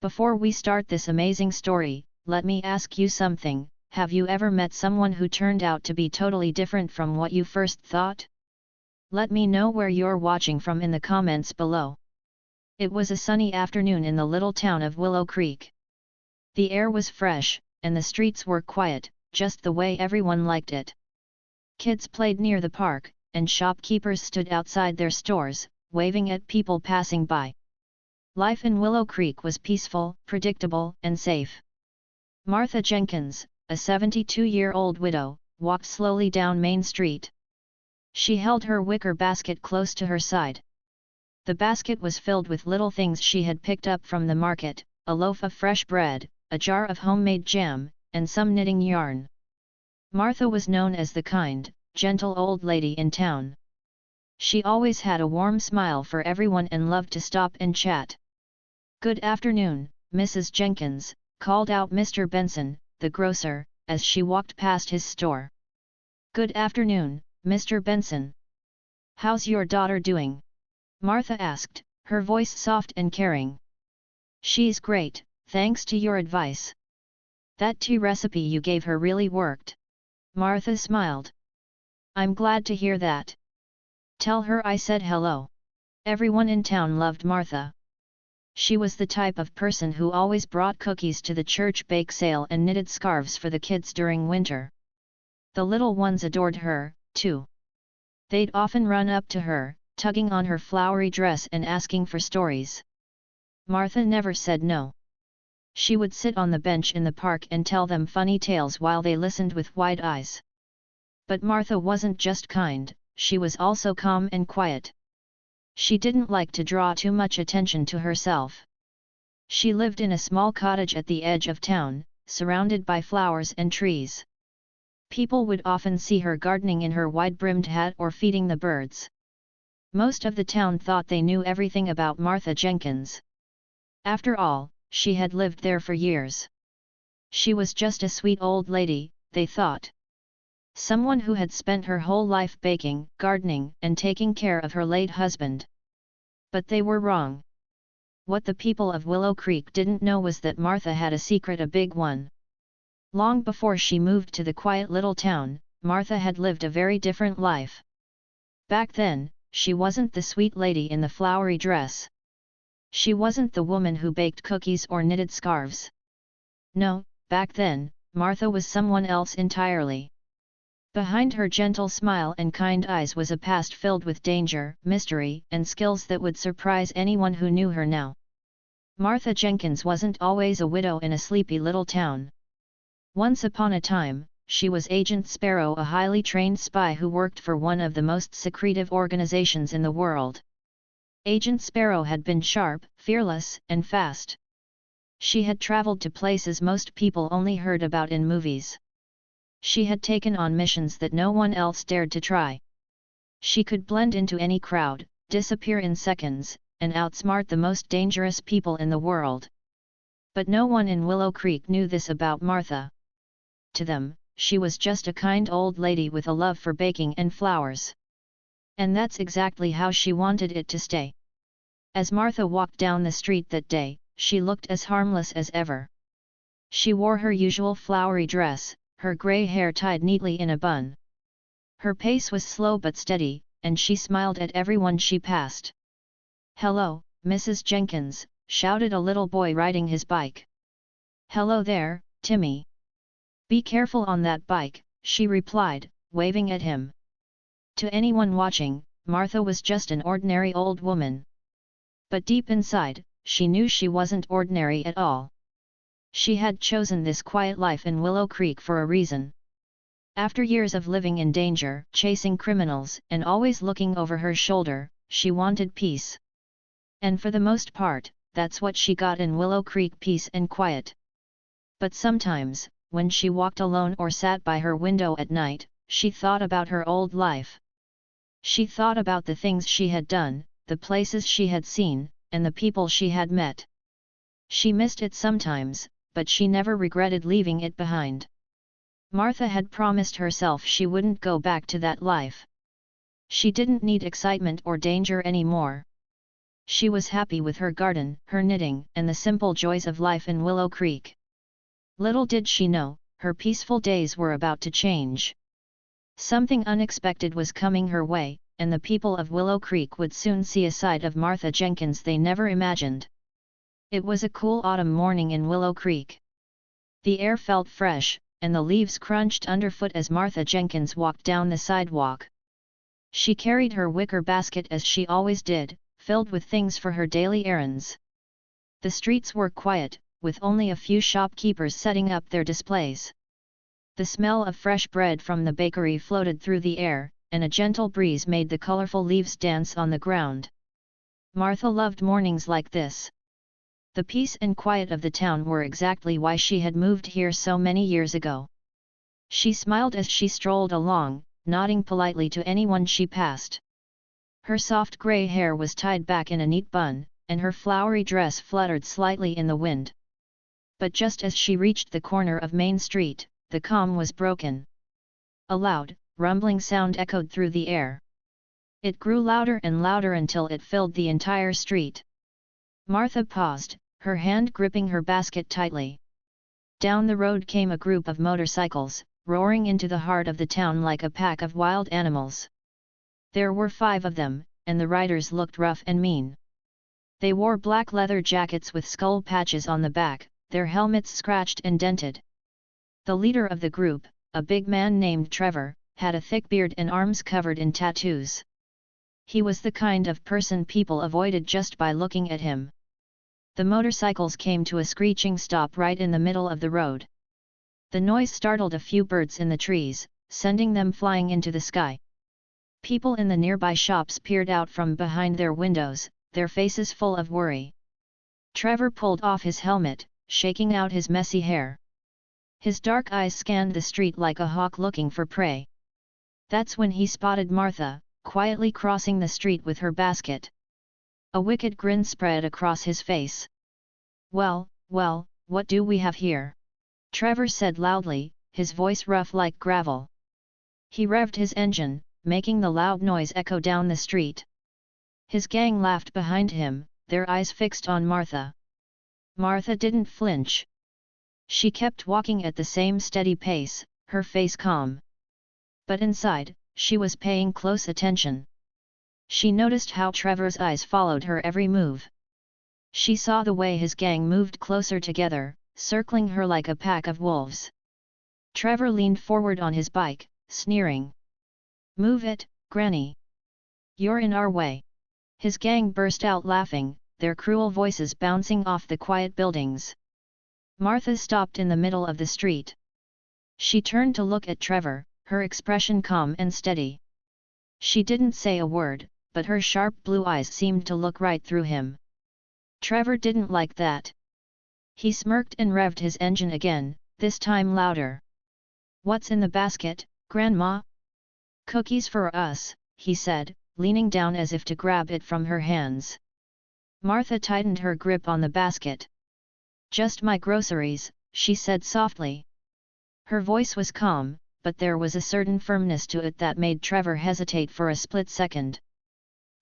Before we start this amazing story, let me ask you something. Have you ever met someone who turned out to be totally different from what you first thought? Let me know where you're watching from in the comments below. It was a sunny afternoon in the little town of Willow Creek. The air was fresh, and the streets were quiet, just the way everyone liked it. Kids played near the park, and shopkeepers stood outside their stores, waving at people passing by. Life in Willow Creek was peaceful, predictable, and safe. Martha Jenkins, a 72-year-old widow, walked slowly down Main Street. She held her wicker basket close to her side. The basket was filled with little things she had picked up from the market: a loaf of fresh bread, a jar of homemade jam, and some knitting yarn. Martha was known as the kind, gentle old lady in town. She always had a warm smile for everyone and loved to stop and chat. "Good afternoon, Mrs. Jenkins," called out Mr. Benson, the grocer, as she walked past his store. "Good afternoon, Mr. Benson. How's your daughter doing?" Martha asked, her voice soft and caring. "She's great, thanks to your advice. That tea recipe you gave her really worked." Martha smiled. "I'm glad to hear that. Tell her I said hello." Everyone in town loved Martha. She was the type of person who always brought cookies to the church bake sale and knitted scarves for the kids during winter. The little ones adored her, too. They'd often run up to her, tugging on her flowery dress and asking for stories. Martha never said no. She would sit on the bench in the park and tell them funny tales while they listened with wide eyes. But Martha wasn't just kind, she was also calm and quiet. She didn't like to draw too much attention to herself. She lived in a small cottage at the edge of town, surrounded by flowers and trees. People would often see her gardening in her wide-brimmed hat or feeding the birds. Most of the town thought they knew everything about Martha Jenkins. After all, she had lived there for years. She was just a sweet old lady, they thought. Someone who had spent her whole life baking, gardening, and taking care of her late husband. But they were wrong. What the people of Willow Creek didn't know was that Martha had a secret, a big one. Long before she moved to the quiet little town, Martha had lived a very different life. Back then, she wasn't the sweet lady in the flowery dress. She wasn't the woman who baked cookies or knitted scarves. No, back then, Martha was someone else entirely. Behind her gentle smile and kind eyes was a past filled with danger, mystery, and skills that would surprise anyone who knew her now. Martha Jenkins wasn't always a widow in a sleepy little town. Once upon a time, she was Agent Sparrow, a highly trained spy who worked for one of the most secretive organizations in the world. Agent Sparrow had been sharp, fearless, and fast. She had traveled to places most people only heard about in movies. She had taken on missions that no one else dared to try. She could blend into any crowd, disappear in seconds, and outsmart the most dangerous people in the world. But no one in Willow Creek knew this about Martha. To them, she was just a kind old lady with a love for baking and flowers. And that's exactly how she wanted it to stay. As Martha walked down the street that day, she looked as harmless as ever. She wore her usual flowery dress, her grey hair tied neatly in a bun. Her pace was slow but steady, and she smiled at everyone she passed. "Hello, Mrs. Jenkins," shouted a little boy riding his bike. "Hello there, Timmy. Be careful on that bike," she replied, waving at him. To anyone watching, Martha was just an ordinary old woman. But deep inside, she knew she wasn't ordinary at all. She had chosen this quiet life in Willow Creek for a reason. After years of living in danger, chasing criminals, and always looking over her shoulder, she wanted peace. And for the most part, that's what she got in Willow Creek: peace and quiet. But sometimes, when she walked alone or sat by her window at night, she thought about her old life. She thought about the things she had done, the places she had seen, and the people she had met. She missed it sometimes, but she never regretted leaving it behind. Martha had promised herself she wouldn't go back to that life. She didn't need excitement or danger anymore. She was happy with her garden, her knitting, and the simple joys of life in Willow Creek. Little did she know, her peaceful days were about to change. Something unexpected was coming her way, and the people of Willow Creek would soon see a side of Martha Jenkins they never imagined. It was a cool autumn morning in Willow Creek. The air felt fresh, and the leaves crunched underfoot as Martha Jenkins walked down the sidewalk. She carried her wicker basket as she always did, filled with things for her daily errands. The streets were quiet, with only a few shopkeepers setting up their displays. The smell of fresh bread from the bakery floated through the air, and a gentle breeze made the colorful leaves dance on the ground. Martha loved mornings like this. The peace and quiet of the town were exactly why she had moved here so many years ago. She smiled as she strolled along, nodding politely to anyone she passed. Her soft gray hair was tied back in a neat bun, and her flowery dress fluttered slightly in the wind. But just as she reached the corner of Main Street, the calm was broken. A loud, rumbling sound echoed through the air. It grew louder and louder until it filled the entire street. Martha paused, her hand gripping her basket tightly. Down the road came a group of motorcycles, roaring into the heart of the town like a pack of wild animals. There were 5 of them, and the riders looked rough and mean. They wore black leather jackets with skull patches on the back, their helmets scratched and dented. The leader of the group, a big man named Trevor, had a thick beard and arms covered in tattoos. He was the kind of person people avoided just by looking at him. The motorcycles came to a screeching stop right in the middle of the road. The noise startled a few birds in the trees, sending them flying into the sky. People in the nearby shops peered out from behind their windows, their faces full of worry. Trevor pulled off his helmet, shaking out his messy hair. His dark eyes scanned the street like a hawk looking for prey. That's when he spotted Martha, quietly crossing the street with her basket. A wicked grin spread across his face. "Well, well, what do we have here?" Trevor said loudly, his voice rough like gravel. He revved his engine, making the loud noise echo down the street. His gang laughed behind him, their eyes fixed on Martha. Martha didn't flinch. She kept walking at the same steady pace, her face calm. But inside, she was paying close attention. She noticed how Trevor's eyes followed her every move. She saw the way his gang moved closer together, circling her like a pack of wolves. Trevor leaned forward on his bike, sneering. "Move it, Granny. You're in our way." His gang burst out laughing, their cruel voices bouncing off the quiet buildings. Martha stopped in the middle of the street. She turned to look at Trevor, her expression calm and steady. She didn't say a word, but her sharp blue eyes seemed to look right through him. Trevor didn't like that. He smirked and revved his engine again, this time louder. "What's in the basket, Grandma?" "Cookies for us," he said, leaning down as if to grab it from her hands. Martha tightened her grip on the basket. "Just my groceries," she said softly. Her voice was calm, but there was a certain firmness to it that made Trevor hesitate for a split second.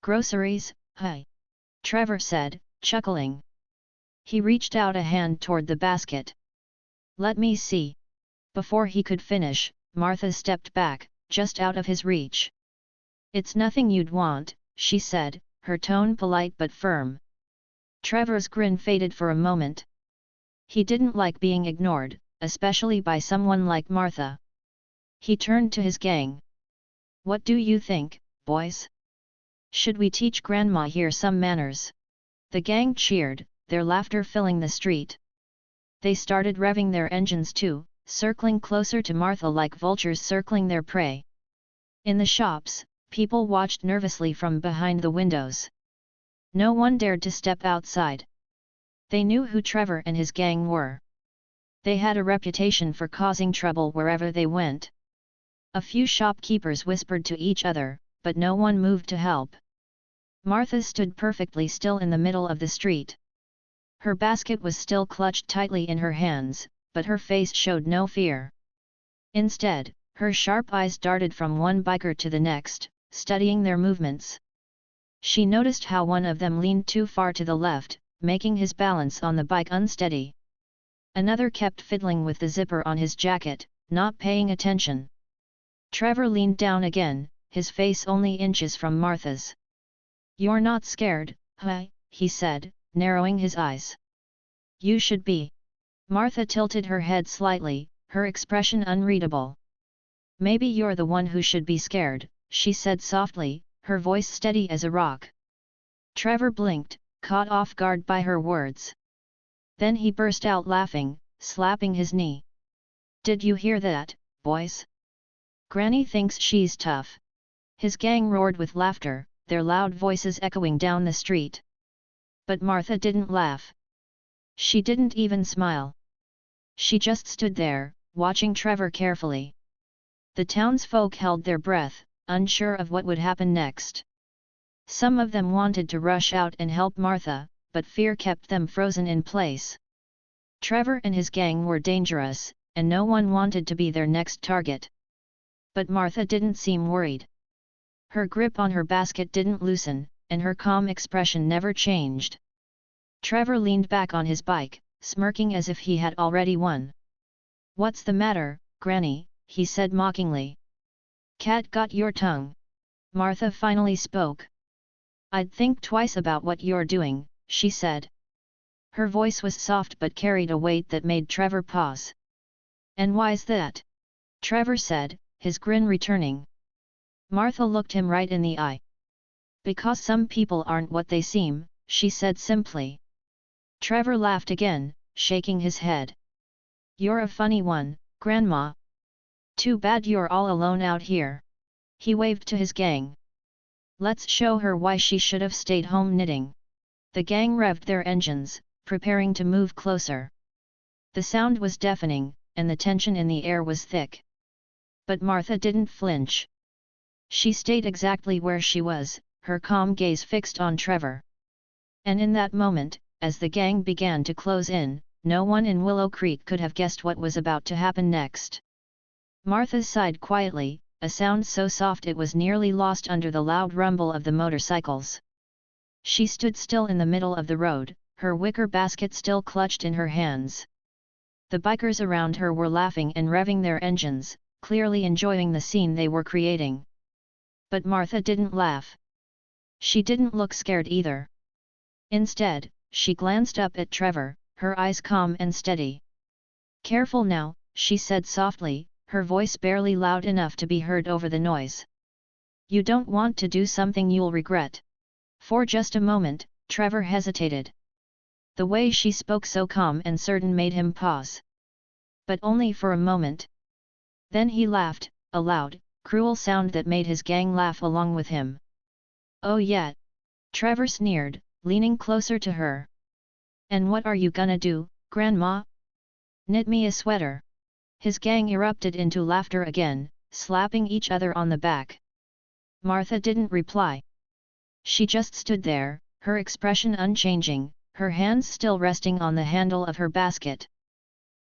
"Groceries, huh?" Trevor said, chuckling. He reached out a hand toward the basket. "Let me see." Before he could finish, Martha stepped back, just out of his reach. "It's nothing you'd want," she said, her tone polite but firm. Trevor's grin faded for a moment. He didn't like being ignored, especially by someone like Martha. He turned to his gang. "What do you think, boys? Should we teach Grandma here some manners?" The gang cheered, their laughter filling the street. They started revving their engines too, circling closer to Martha like vultures circling their prey. In the shops, people watched nervously from behind the windows. No one dared to step outside. They knew who Trevor and his gang were. They had a reputation for causing trouble wherever they went. A few shopkeepers whispered to each other, but no one moved to help. Martha stood perfectly still in the middle of the street. Her basket was still clutched tightly in her hands, but her face showed no fear. Instead, her sharp eyes darted from one biker to the next, studying their movements. She noticed how one of them leaned too far to the left, making his balance on the bike unsteady. Another kept fiddling with the zipper on his jacket, not paying attention. Trevor leaned down again, his face only inches from Martha's. "You're not scared, huh?" he said, narrowing his eyes. "You should be." Martha tilted her head slightly, her expression unreadable. "Maybe you're the one who should be scared," she said softly, her voice steady as a rock. Trevor blinked, caught off guard by her words. Then he burst out laughing, slapping his knee. "Did you hear that, boys? Granny thinks she's tough." His gang roared with laughter, their loud voices echoing down the street. But Martha didn't laugh. She didn't even smile. She just stood there, watching Trevor carefully. The townsfolk held their breath, unsure of what would happen next. Some of them wanted to rush out and help Martha, but fear kept them frozen in place. Trevor and his gang were dangerous, and no one wanted to be their next target. But Martha didn't seem worried. Her grip on her basket didn't loosen, and her calm expression never changed. Trevor leaned back on his bike, smirking as if he had already won. "What's the matter, Granny?" he said mockingly. "Cat got your tongue?" Martha finally spoke. "I'd think twice about what you're doing," she said. Her voice was soft but carried a weight that made Trevor pause. "And why's that?" Trevor said, his grin returning. Martha looked him right in the eye. "Because some people aren't what they seem," she said simply. Trevor laughed again, shaking his head. "You're a funny one, Grandma. Too bad you're all alone out here." He waved to his gang. "Let's show her why she should have stayed home knitting." The gang revved their engines, preparing to move closer. The sound was deafening, and the tension in the air was thick. But Martha didn't flinch. She stayed exactly where she was, her calm gaze fixed on Trevor. And in that moment, as the gang began to close in, no one in Willow Creek could have guessed what was about to happen next. Martha sighed quietly, a sound so soft it was nearly lost under the loud rumble of the motorcycles. She stood still in the middle of the road, her wicker basket still clutched in her hands. The bikers around her were laughing and revving their engines, clearly enjoying the scene they were creating. But Martha didn't laugh. She didn't look scared either. Instead, she glanced up at Trevor, her eyes calm and steady. "Careful now," she said softly, her voice barely loud enough to be heard over the noise. "You don't want to do something you'll regret." For just a moment, Trevor hesitated. The way she spoke so calm and certain made him pause. But only for a moment. Then he laughed, a loud, cruel sound that made his gang laugh along with him. "Oh yeah?" Trevor sneered, leaning closer to her. "And what are you gonna do, Grandma? Knit me a sweater?" His gang erupted into laughter again, slapping each other on the back. Martha didn't reply. She just stood there, her expression unchanging, her hands still resting on the handle of her basket.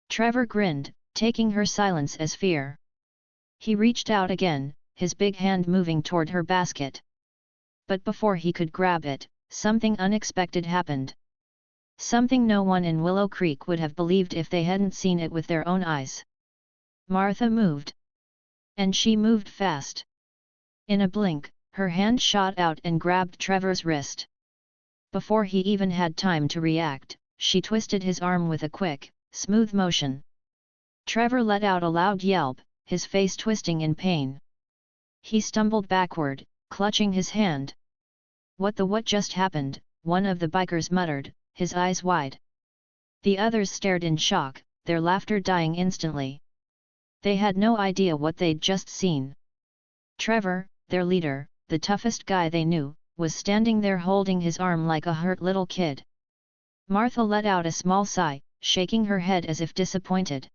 Trevor grinned, taking her silence as fear. He reached out again, his big hand moving toward her basket. But before he could grab it, something unexpected happened. Something no one in Willow Creek would have believed if they hadn't seen it with their own eyes. Martha moved. And she moved fast. In a blink, her hand shot out and grabbed Trevor's wrist. Before he even had time to react, she twisted his arm with a quick, smooth motion. Trevor let out a loud yelp, his face twisting in pain. He stumbled backward, clutching his hand. What just happened?" one of the bikers muttered, his eyes wide. The others stared in shock, their laughter dying instantly. They had no idea what they'd just seen. Trevor, their leader, the toughest guy they knew, was standing there holding his arm like a hurt little kid. Martha let out a small sigh, shaking her head as if disappointed.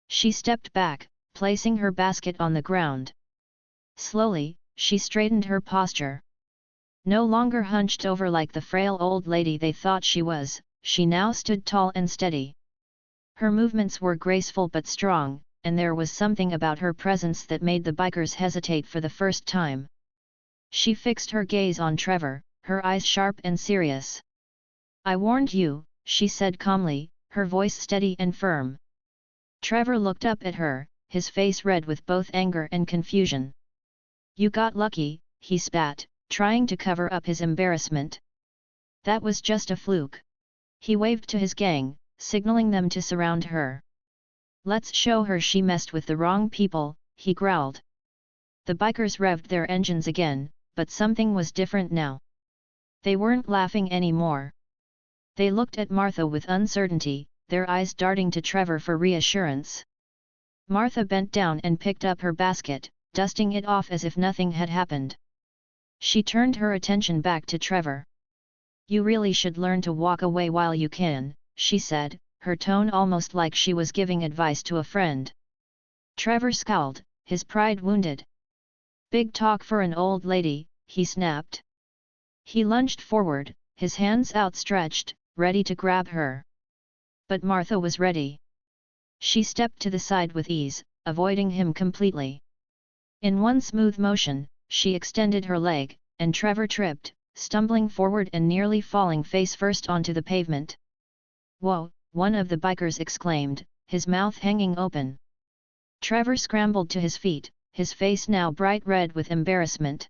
She stepped back, placing her basket on the ground. Slowly, she straightened her posture. No longer hunched over like the frail old lady they thought she was, she now stood tall and steady. Her movements were graceful but strong, and there was something about her presence that made the bikers hesitate for the first time. She fixed her gaze on Trevor, her eyes sharp and serious. "I warned you," she said calmly, her voice steady and firm. Trevor looked up at her, his face red with both anger and confusion. "You got lucky," he spat, trying to cover up his embarrassment. "That was just a fluke." He waved to his gang, signaling them to surround her. "Let's show her she messed with the wrong people," he growled. The bikers revved their engines again, but something was different now. They weren't laughing anymore. They looked at Martha with uncertainty, their eyes darting to Trevor for reassurance. Martha bent down and picked up her basket, dusting it off as if nothing had happened. She turned her attention back to Trevor. "You really should learn to walk away while you can," she said, her tone almost like she was giving advice to a friend. Trevor scowled, his pride wounded. "Big talk for an old lady," he snapped. He lunged forward, his hands outstretched, ready to grab her. But Martha was ready. She stepped to the side with ease, avoiding him completely. In one smooth motion, she extended her leg, and Trevor tripped, stumbling forward and nearly falling face first onto the pavement. "Whoa!" one of the bikers exclaimed, his mouth hanging open. Trevor scrambled to his feet, his face now bright red with embarrassment.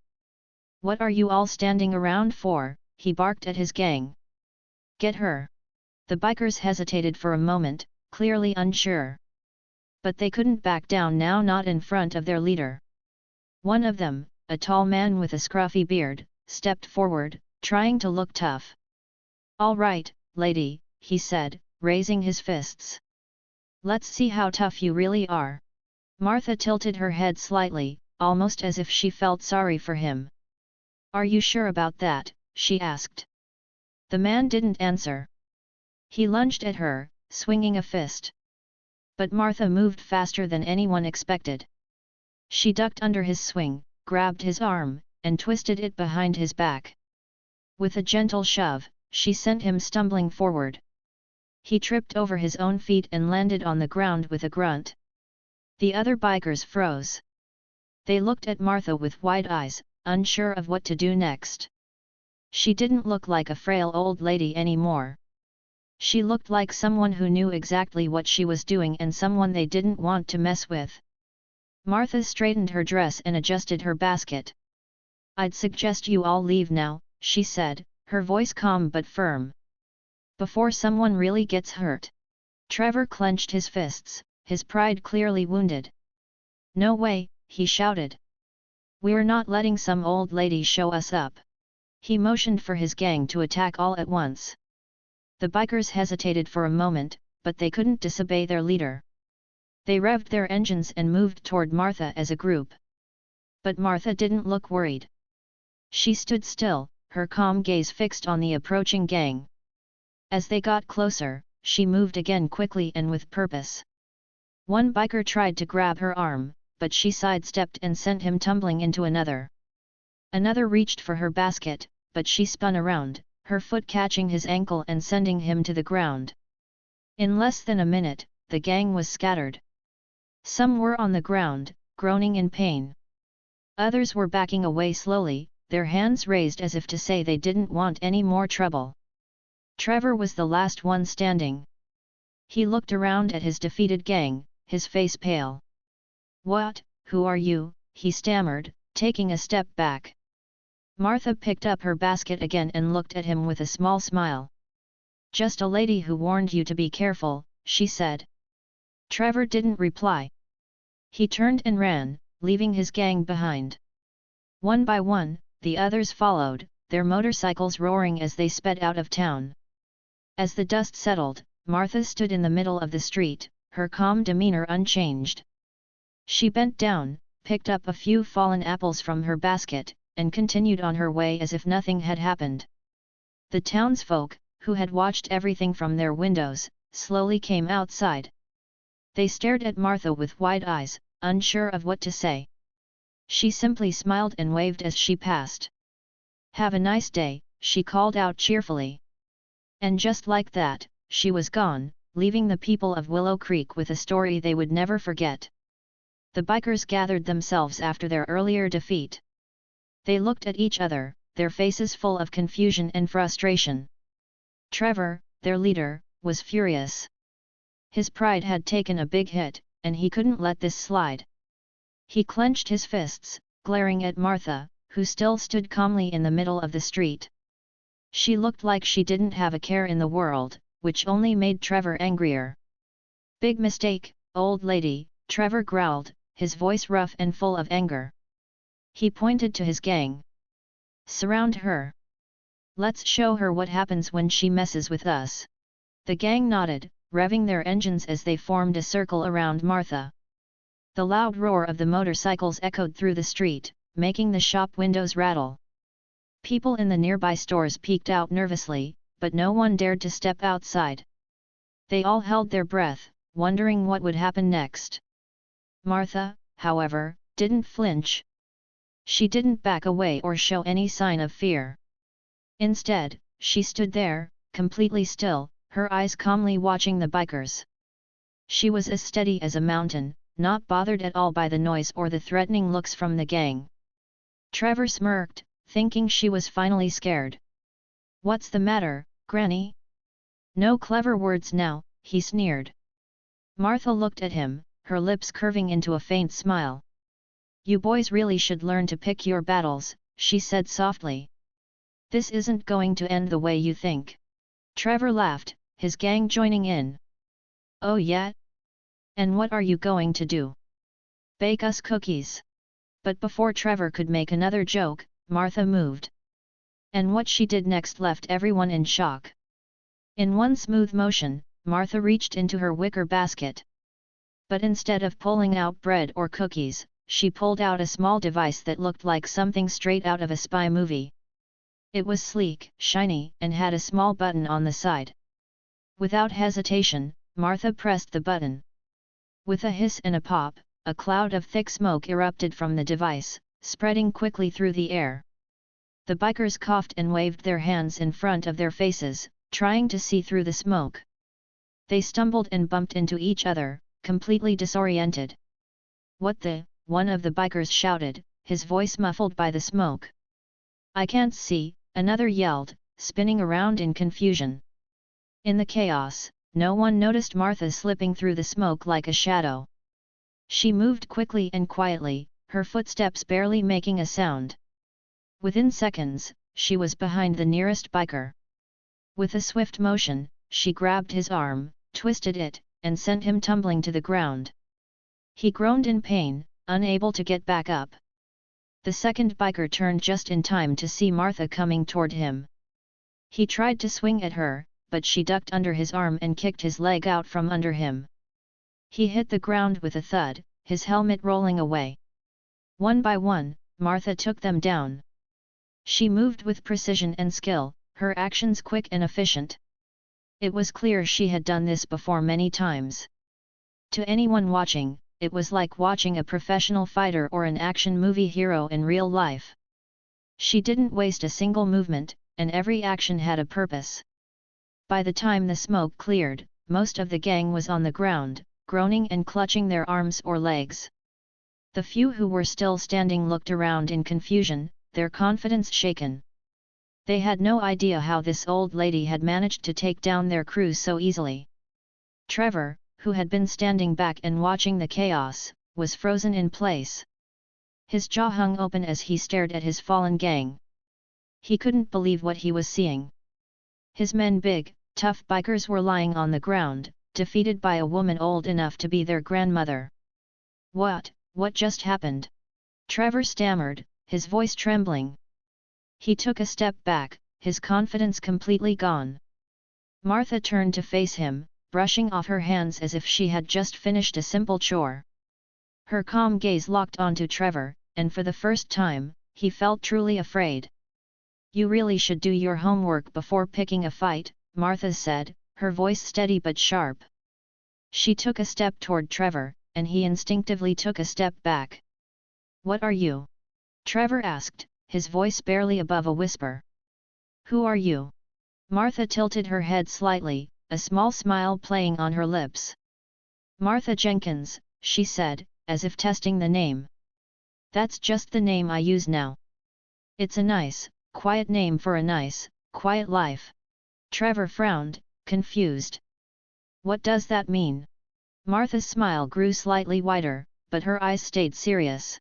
"What are you all standing around for?" he barked at his gang. "Get her!" The bikers hesitated for a moment, clearly unsure. But they couldn't back down now, not in front of their leader. One of them, a tall man with a scruffy beard, stepped forward, trying to look tough. "All right, lady," he said, raising his fists. "Let's see how tough you really are." Martha tilted her head slightly, almost as if she felt sorry for him. "Are you sure about that?" she asked. The man didn't answer. He lunged at her, swinging a fist. But Martha moved faster than anyone expected. She ducked under his swing, grabbed his arm, and twisted it behind his back. With a gentle shove, she sent him stumbling forward. He tripped over his own feet and landed on the ground with a grunt. The other bikers froze. They looked at Martha with wide eyes, unsure of what to do next. She didn't look like a frail old lady anymore. She looked like someone who knew exactly what she was doing and someone they didn't want to mess with. Martha straightened her dress and adjusted her basket. "I'd suggest you all leave now," she said, her voice calm but firm. "Before someone really gets hurt." Trevor clenched his fists, his pride clearly wounded. "No way," he shouted. "We're not letting some old lady show us up." He motioned for his gang to attack all at once. The bikers hesitated for a moment, but they couldn't disobey their leader. They revved their engines and moved toward Martha as a group. But Martha didn't look worried. She stood still, her calm gaze fixed on the approaching gang. As they got closer, she moved again quickly and with purpose. One biker tried to grab her arm, but she sidestepped and sent him tumbling into another. Another reached for her basket, but she spun around, her foot catching his ankle and sending him to the ground. In less than a minute, the gang was scattered. Some were on the ground, groaning in pain. Others were backing away slowly, their hands raised as if to say they didn't want any more trouble. Trevor was the last one standing. He looked around at his defeated gang, his face pale. "What, who are you?" he stammered, taking a step back. Martha picked up her basket again and looked at him with a small smile. "Just a lady who warned you to be careful," she said. Trevor didn't reply. He turned and ran, leaving his gang behind. One by one, the others followed, their motorcycles roaring as they sped out of town. As the dust settled, Martha stood in the middle of the street, her calm demeanor unchanged. She bent down, picked up a few fallen apples from her basket, and continued on her way as if nothing had happened. The townsfolk, who had watched everything from their windows, slowly came outside. They stared at Martha with wide eyes, unsure of what to say. She simply smiled and waved as she passed. "Have a nice day," she called out cheerfully. And just like that, she was gone, leaving the people of Willow Creek with a story they would never forget. The bikers gathered themselves after their earlier defeat. They looked at each other, their faces full of confusion and frustration. Trevor, their leader, was furious. His pride had taken a big hit, and he couldn't let this slide. He clenched his fists, glaring at Martha, who still stood calmly in the middle of the street. She looked like she didn't have a care in the world, which only made Trevor angrier. "Big mistake, old lady," Trevor growled, his voice rough and full of anger. He pointed to his gang. "Surround her. Let's show her what happens when she messes with us." The gang nodded, revving their engines as they formed a circle around Martha. The loud roar of the motorcycles echoed through the street, making the shop windows rattle. People in the nearby stores peeked out nervously, but no one dared to step outside. They all held their breath, wondering what would happen next. Martha, however, didn't flinch. She didn't back away or show any sign of fear. Instead, she stood there, completely still, her eyes calmly watching the bikers. She was as steady as a mountain, not bothered at all by the noise or the threatening looks from the gang. Trevor smirked, thinking she was finally scared. "What's the matter, Granny?" "No clever words now," he sneered. Martha looked at him, her lips curving into a faint smile. "You boys really should learn to pick your battles," she said softly. "This isn't going to end the way you think." Trevor laughed, his gang joining in. "Oh yeah? And what are you going to do? Bake us cookies?" But before Trevor could make another joke, Martha moved. And what she did next left everyone in shock. In one smooth motion, Martha reached into her wicker basket. But instead of pulling out bread or cookies, she pulled out a small device that looked like something straight out of a spy movie. It was sleek, shiny, and had a small button on the side. Without hesitation, Martha pressed the button. With a hiss and a pop, a cloud of thick smoke erupted from the device, spreading quickly through the air. The bikers coughed and waved their hands in front of their faces, trying to see through the smoke. They stumbled and bumped into each other, completely disoriented. "What the?" one of the bikers shouted, his voice muffled by the smoke. "I can't see," another yelled, spinning around in confusion. In the chaos, no one noticed Martha slipping through the smoke like a shadow. She moved quickly and quietly, her footsteps barely making a sound. Within seconds, she was behind the nearest biker. With a swift motion, she grabbed his arm, twisted it, and sent him tumbling to the ground. He groaned in pain, unable to get back up. The second biker turned just in time to see Martha coming toward him. He tried to swing at her, but she ducked under his arm and kicked his leg out from under him. He hit the ground with a thud, his helmet rolling away. One by one, Martha took them down. She moved with precision and skill, her actions quick and efficient. It was clear she had done this before many times. To anyone watching, it was like watching a professional fighter or an action movie hero in real life. She didn't waste a single movement, and every action had a purpose. By the time the smoke cleared, most of the gang was on the ground, groaning and clutching their arms or legs. The few who were still standing looked around in confusion, their confidence shaken. They had no idea how this old lady had managed to take down their crew so easily. Trevor, who had been standing back and watching the chaos, was frozen in place. His jaw hung open as he stared at his fallen gang. He couldn't believe what he was seeing. His men, big, tough bikers, were lying on the ground, defeated by a woman old enough to be their grandmother. What just happened?" Trevor stammered, his voice trembling. He took a step back, his confidence completely gone. Martha turned to face him, brushing off her hands as if she had just finished a simple chore. Her calm gaze locked onto Trevor, and for the first time, he felt truly afraid. "You really should do your homework before picking a fight," Martha said, her voice steady but sharp. She took a step toward Trevor, and he instinctively took a step back. "What are you?" Trevor asked, his voice barely above a whisper. "Who are you?" Martha tilted her head slightly, a small smile playing on her lips. "Martha Jenkins," she said, as if testing the name. "That's just the name I use now." It's a nice, quiet name for a nice, quiet life. Trevor frowned, confused. What does that mean? Martha's smile grew slightly wider, but her eyes stayed serious.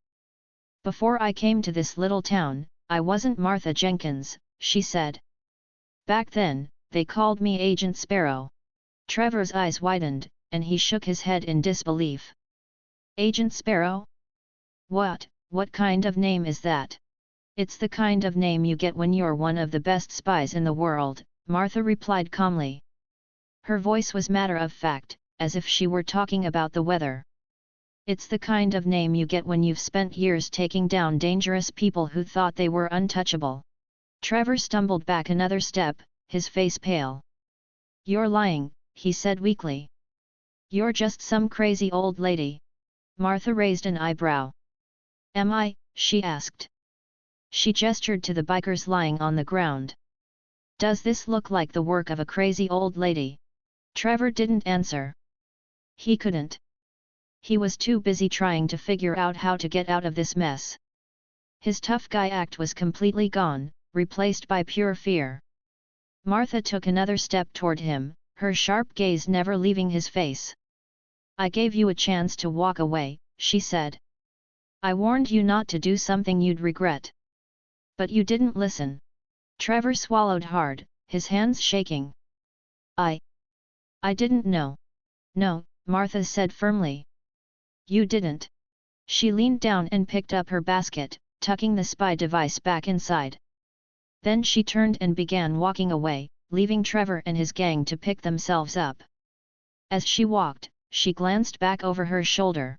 Before I came to this little town, I wasn't Martha Jenkins, she said. Back then, they called me Agent Sparrow. Trevor's eyes widened, and he shook his head in disbelief. Agent Sparrow? What kind of name is that? It's the kind of name you get when you're one of the best spies in the world, Martha replied calmly. Her voice was matter-of-fact, as if she were talking about the weather. It's the kind of name you get when you've spent years taking down dangerous people who thought they were untouchable. Trevor stumbled back another step, his face pale. You're lying, he said weakly. You're just some crazy old lady. Martha raised an eyebrow. Am I? She asked. She gestured to the bikers lying on the ground. Does this look like the work of a crazy old lady? Trevor didn't answer. He couldn't. He was too busy trying to figure out how to get out of this mess. His tough guy act was completely gone, replaced by pure fear. Martha took another step toward him, her sharp gaze never leaving his face. I gave you a chance to walk away, she said. I warned you not to do something you'd regret. But you didn't listen. Trevor swallowed hard, his hands shaking. I didn't know. No, Martha said firmly. You didn't. She leaned down and picked up her basket, tucking the spy device back inside. Then she turned and began walking away, leaving Trevor and his gang to pick themselves up. As she walked, she glanced back over her shoulder.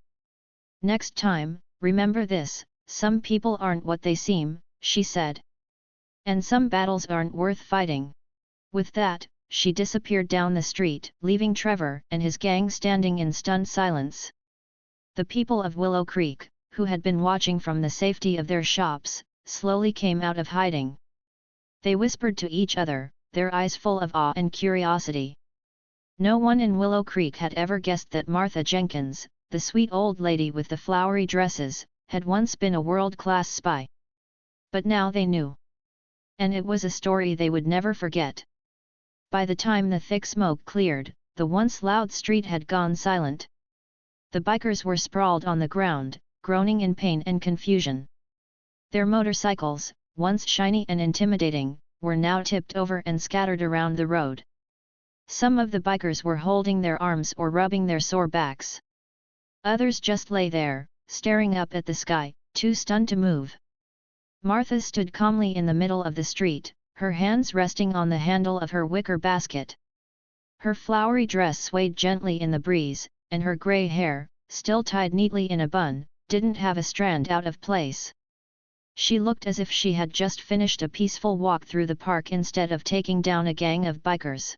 Next time, remember this, some people aren't what they seem, she said. And some battles aren't worth fighting. With that, she disappeared down the street, leaving Trevor and his gang standing in stunned silence. The people of Willow Creek, who had been watching from the safety of their shops, slowly came out of hiding. They whispered to each other, their eyes full of awe and curiosity. No one in Willow Creek had ever guessed that Martha Jenkins, the sweet old lady with the flowery dresses, had once been a world-class spy. But now they knew. And it was a story they would never forget. By the time the thick smoke cleared, the once loud street had gone silent. The bikers were sprawled on the ground, groaning in pain and confusion. Their motorcycles, once shiny and intimidating, were now tipped over and scattered around the road. Some of the bikers were holding their arms or rubbing their sore backs. Others just lay there, staring up at the sky, too stunned to move. Martha stood calmly in the middle of the street, her hands resting on the handle of her wicker basket. Her flowery dress swayed gently in the breeze, and her grey hair, still tied neatly in a bun, didn't have a strand out of place. She looked as if she had just finished a peaceful walk through the park instead of taking down a gang of bikers.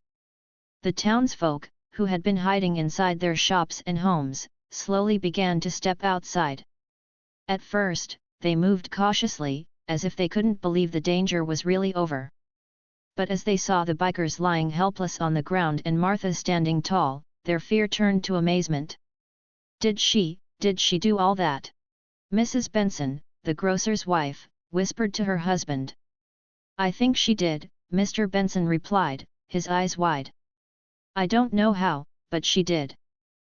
The townsfolk, who had been hiding inside their shops and homes, slowly began to step outside. At first, they moved cautiously, as if they couldn't believe the danger was really over. But as they saw the bikers lying helpless on the ground and Martha standing tall, their fear turned to amazement. Did she do all that? Mrs. Benson, the grocer's wife, whispered to her husband. I think she did, Mr. Benson replied, his eyes wide. I don't know how, but she did.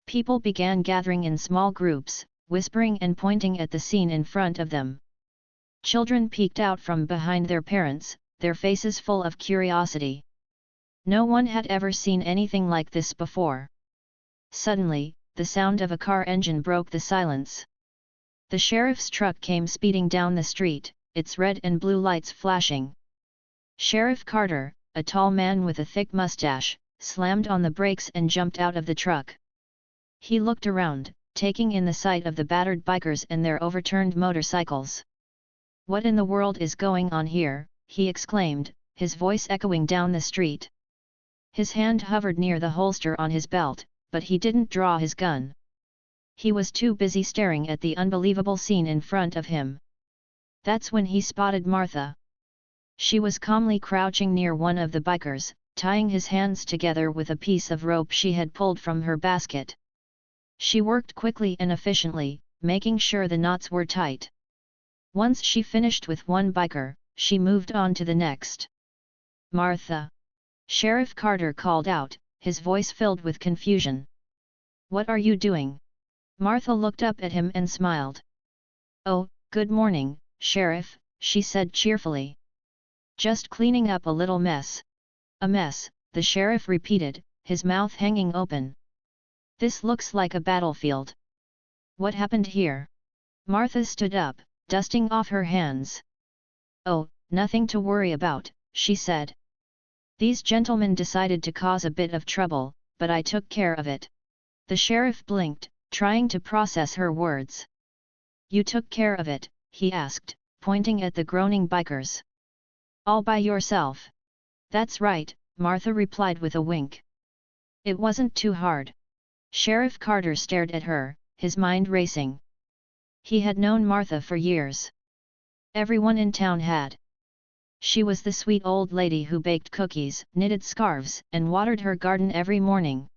People began gathering in small groups, whispering and pointing at the scene in front of them. Children peeked out from behind their parents, their faces full of curiosity. No one had ever seen anything like this before. Suddenly, the sound of a car engine broke the silence. The sheriff's truck came speeding down the street, its red and blue lights flashing. Sheriff Carter, a tall man with a thick mustache, slammed on the brakes and jumped out of the truck. He looked around, taking in the sight of the battered bikers and their overturned motorcycles. What in the world is going on here? He exclaimed, his voice echoing down the street. His hand hovered near the holster on his belt, but he didn't draw his gun. He was too busy staring at the unbelievable scene in front of him. That's when he spotted Martha. She was calmly crouching near one of the bikers, tying his hands together with a piece of rope she had pulled from her basket. She worked quickly and efficiently, making sure the knots were tight. Once she finished with one biker, she moved on to the next. Martha! Sheriff Carter called out, his voice filled with confusion. What are you doing? Martha looked up at him and smiled. Oh, good morning, Sheriff, she said cheerfully. Just cleaning up a little mess. A mess, the sheriff repeated, his mouth hanging open. This looks like a battlefield. What happened here? Martha stood up, dusting off her hands. Oh, nothing to worry about, she said. These gentlemen decided to cause a bit of trouble, but I took care of it. The sheriff blinked, trying to process her words. You took care of it, he asked, pointing at the groaning bikers. All by yourself. That's right, Martha replied with a wink. It wasn't too hard. Sheriff Carter stared at her, his mind racing. He had known Martha for years. Everyone in town had. She was the sweet old lady who baked cookies, knitted scarves, and watered her garden every morning.